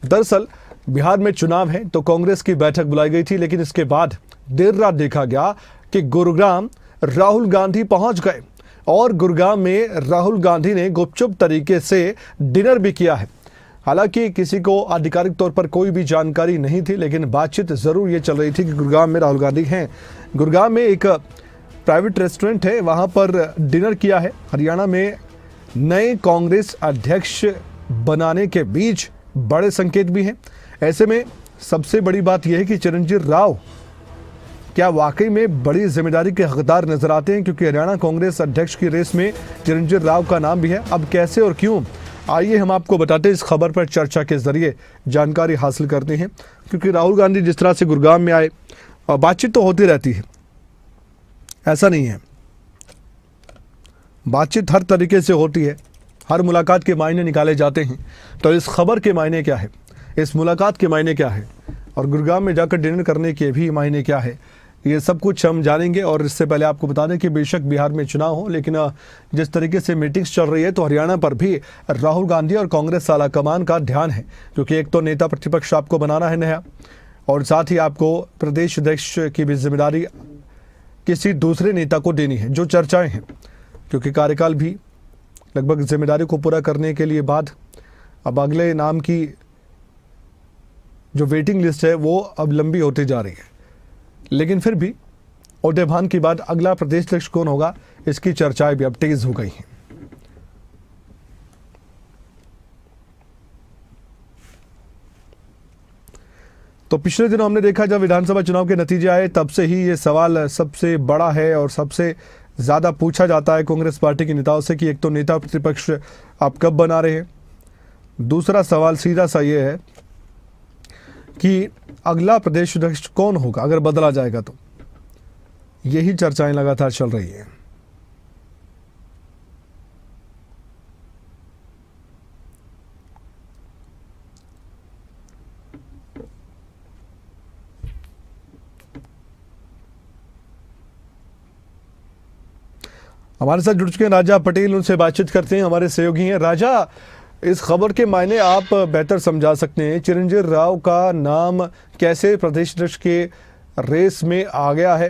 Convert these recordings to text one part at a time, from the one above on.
दरअसल बिहार में चुनाव है तो कांग्रेस की बैठक बुलाई गई थी, लेकिन इसके बाद देर रात देखा गया कि गुरुग्राम राहुल गांधी पहुंच गए और गुरुग्राम में राहुल गांधी ने गुपचुप तरीके से डिनर भी किया है। हालांकि किसी को आधिकारिक तौर पर कोई भी जानकारी नहीं थी, लेकिन बातचीत जरूर ये चल रही थी कि गुरुग्राम में राहुल गांधी हैं। गुरुग्राम में एक प्राइवेट रेस्टोरेंट है, वहां पर डिनर किया है। हरियाणा में नए कांग्रेस अध्यक्ष बनाने के बीच बड़े संकेत भी हैं। ऐसे में सबसे बड़ी बात यह है कि चिरंजीव राव क्या वाकई में बड़ी जिम्मेदारी के हकदार नजर आते हैं, क्योंकि हरियाणा कांग्रेस अध्यक्ष की रेस में चिरंजीव राव का नाम भी है। अब कैसे और क्यों, आइए हम आपको बताते हैं। इस खबर पर चर्चा के जरिए जानकारी हासिल करते हैं, क्योंकि राहुल गांधी जिस तरह से गुरुग्राम में आए, बातचीत तो होती रहती है, ऐसा नहीं है। बातचीत हर तरीके से होती है, हर मुलाकात के मायने निकाले जाते हैं। तो इस खबर के मायने क्या है, इस मुलाकात के मायने क्या है, और गुरुग्राम में जाकर डिनर करने के भी मायने क्या है, ये सब कुछ हम जानेंगे। और इससे पहले आपको बता दें कि बेशक बिहार में चुनाव हो, लेकिन जिस तरीके से मीटिंग्स चल रही है तो हरियाणा पर भी राहुल गांधी और कांग्रेस आला कमान का ध्यान है, क्योंकि एक तो नेता प्रतिपक्ष आपको बनाना है नया, और साथ ही आपको प्रदेश अध्यक्ष की भी जिम्मेदारी किसी दूसरे नेता को देनी है, जो चर्चाएं हैं, क्योंकि कार्यकाल भी लगभग जिम्मेदारी को पूरा करने के लिए बाद अब अगले नाम की जो वेटिंग लिस्ट है वो अब लंबी होती जा रही है। लेकिन फिर भी ओहदेभान के बाद अगला प्रदेश अध्यक्ष कौन होगा, इसकी चर्चाएं भी अब तेज हो गई हैं। तो पिछले दिनों हमने देखा जब विधानसभा चुनाव के नतीजे आए, तब से ही ये सवाल सबसे बड़ा है और सबसे ज़्यादा पूछा जाता है कांग्रेस पार्टी के नेताओं से कि एक तो नेता प्रतिपक्ष आप कब बना रहे हैं, दूसरा सवाल सीधा सा ये है कि अगला प्रदेश अध्यक्ष कौन होगा अगर बदला जाएगा तो। यही चर्चाएं लगातार चल रही हैं। हमारे साथ जुड़ चुके हैं राजा पटेल, उनसे बातचीत करते हैं, हमारे सहयोगी हैं। राजा, इस खबर के मायने आप बेहतर समझा सकते हैं। चिरंजीव राव का नाम कैसे प्रदेश अध्यक्ष के रेस में आ गया है?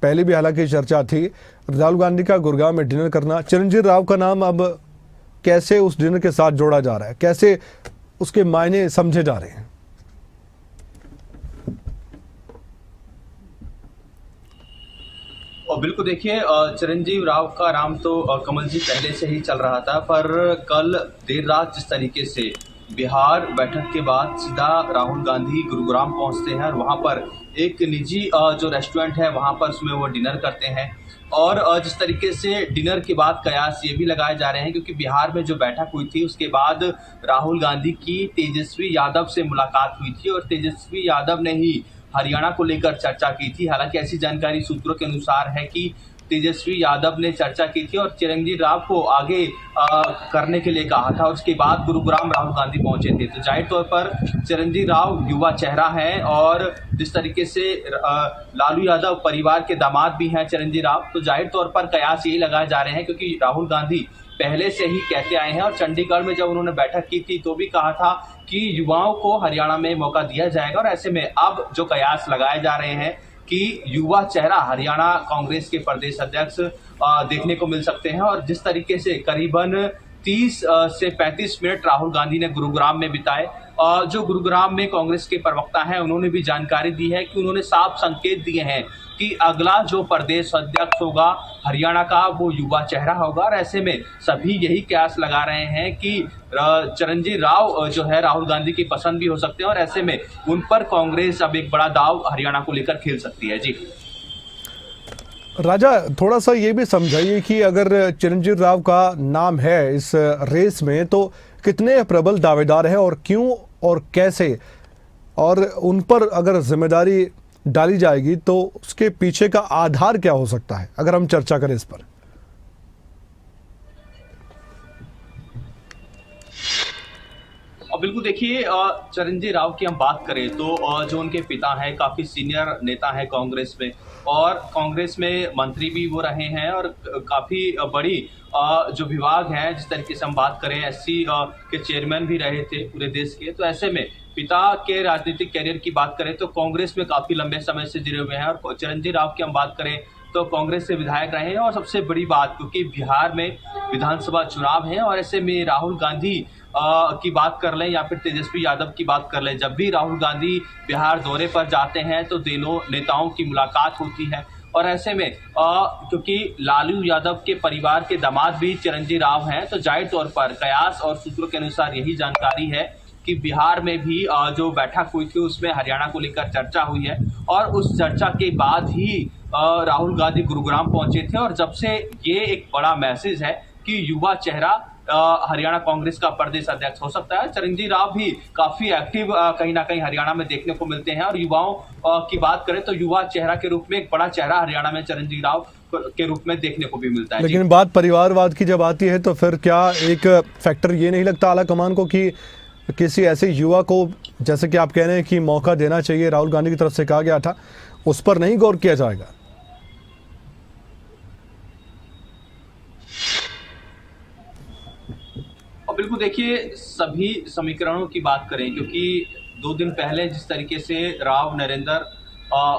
पहले भी हालांकि चर्चा थी राहुल गांधी का गुरुग्राम में डिनर करना, चिरंजीव राव का नाम अब कैसे उस डिनर के साथ जोड़ा जा रहा है, कैसे उसके मायने समझे जा रहे हैं? और बिल्कुल देखिए, चिरंजीव राव का नाम तो कमल जी पहले से ही चल रहा था, पर कल देर रात जिस तरीके से बिहार बैठक के बाद सीधा राहुल गांधी गुरुग्राम पहुंचते हैं और वहां पर एक निजी जो रेस्टोरेंट है वहां पर उसमें वो डिनर करते हैं। और जिस तरीके से डिनर के बाद कयास ये भी लगाए जा रहे हैं, क्योंकि बिहार में जो बैठक हुई थी उसके बाद राहुल गांधी की तेजस्वी यादव से मुलाकात हुई थी और तेजस्वी यादव ने ही हरियाणा को लेकर चर्चा की थी। हालांकि ऐसी जानकारी सूत्रों के अनुसार है कि तेजस्वी यादव ने चर्चा की थी और चिरंजीव राव को आगे करने के लिए कहा था। उसके बाद गुरुग्राम राहुल गांधी पहुंचे थे। तो जाहिर तौर पर चिरंजीव राव युवा चेहरा है और जिस तरीके से लालू यादव परिवार के दामाद भी हैं चिरंजीव राव, तो जाहिर तौर पर कयास यही लगाए जा रहे हैं, क्योंकि राहुल गांधी पहले से ही कहते आए हैं और चंडीगढ़ में जब उन्होंने बैठक की थी तो भी कहा था कि युवाओं को हरियाणा में मौका दिया जाएगा। और ऐसे में अब जो कयास लगाए जा रहे हैं कि युवा चेहरा हरियाणा कांग्रेस के प्रदेश अध्यक्ष देखने को मिल सकते हैं। और जिस तरीके से करीबन 30 से 35 मिनट राहुल गांधी ने गुरुग्राम में बिताए, और जो गुरुग्राम में कांग्रेस के प्रवक्ता हैं उन्होंने भी जानकारी दी है कि उन्होंने साफ संकेत दिए हैं कि अगला जो प्रदेश अध्यक्ष होगा हरियाणा का वो युवा चेहरा होगा। और ऐसे में सभी यही कयास लगा रहे हैं कि चिरंजीव राव जो है राहुल गांधी की पसंद भी हो सकते हैं और ऐसे में उन पर कांग्रेस अब एक बड़ा दाव हरियाणा को लेकर खेल सकती है। जी राजा, थोड़ा सा ये भी समझाइए कि अगर चिरंजीव राव का नाम है इस रेस में तो कितने प्रबल दावेदार हैं और क्यों और कैसे, और उन पर अगर जिम्मेदारी डाली जाएगी तो उसके पीछे का आधार क्या हो सकता है, अगर हम चर्चा करें इस पर? और बिल्कुल देखिए, चिरंजीव राव की हम बात करें तो जो उनके पिता हैं काफ़ी सीनियर नेता हैं कांग्रेस में, और कांग्रेस में मंत्री भी वो रहे हैं और काफ़ी बड़ी जो विभाग हैं, जिस तरीके से हम बात करें एससी के चेयरमैन भी रहे थे पूरे देश के। तो ऐसे में पिता के राजनीतिक कैरियर की बात करें तो कांग्रेस में काफी लंबे समय से जुड़े हुए हैं, और चिरंजीव राव की हम बात करें तो कांग्रेस से विधायक रहे हैं। और सबसे बड़ी बात, क्योंकि बिहार में विधानसभा चुनाव है और ऐसे में राहुल गांधी की बात कर लें या फिर तेजस्वी यादव की बात कर लें, जब भी राहुल गांधी बिहार दौरे पर जाते हैं तो दोनों नेताओं की मुलाकात होती है। और ऐसे में क्योंकि लालू यादव के परिवार के दामाद भी चिरंजीव राव हैं, तो जाहिर तौर पर कयास और सूत्रों के अनुसार यही जानकारी है कि बिहार में भी जो बैठक हुई थी उसमें हरियाणा को लेकर चर्चा हुई है, और उस चर्चा के बाद ही राहुल गांधी गुरुग्राम पहुंचे थे। और जब से ये एक बड़ा मैसेज है कि युवा चेहरा हरियाणा कांग्रेस का प्रदेश अध्यक्ष हो सकता है। चिरंजीव राव भी काफी एक्टिव कहीं ना कहीं हरियाणा में देखने को मिलते हैं, और युवाओं की बात करें तो युवा चेहरा के रूप में एक बड़ा चेहरा हरियाणा में चिरंजीव राव के रूप में देखने को भी मिलता है। लेकिन बात परिवारवाद की जब आती है तो फिर क्या एक फैक्टर ये नहीं लगता आला कमान को कि किसी ऐसे युवा को, जैसे कि आप कह रहे हैं कि मौका देना चाहिए, राहुल गांधी की तरफ से कहा गया था, उस पर नहीं गौर किया जाएगा? और बिल्कुल देखिए, सभी समीकरणों की बात करें, क्योंकि 2 दिन पहले जिस तरीके से राव नरेंद्र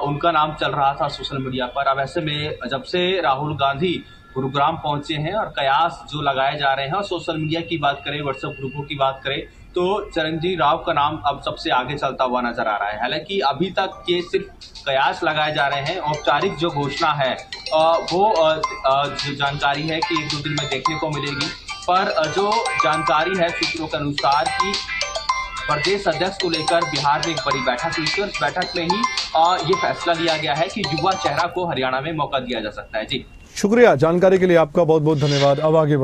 उनका नाम चल रहा था सोशल मीडिया पर, अब ऐसे में जब से राहुल गांधी गुरुग्राम पहुंचे हैं और कयास जो लगाए जा रहे हैं, और सोशल मीडिया की बात करें, व्हाट्सएप ग्रुपों की बात करें, तो चिरंजीव राव का नाम अब सबसे आगे चलता हुआ नजर आ रहा है। हालांकि अभी तक ये सिर्फ कयास लगाए जा रहे हैं, औपचारिक जो घोषणा है वो जो जानकारी है कि 1-2 दिन में देखने को मिलेगी। पर जो जानकारी है सूत्रों के अनुसार कि प्रदेश अध्यक्ष को लेकर बिहार में एक बड़ी बैठक हुई थी, और इस बैठक में ही ये फैसला लिया गया है कि युवा चेहरा को हरियाणा में मौका दिया जा सकता है। जी शुक्रिया जानकारी के लिए, आपका बहुत बहुत धन्यवाद। अब आगे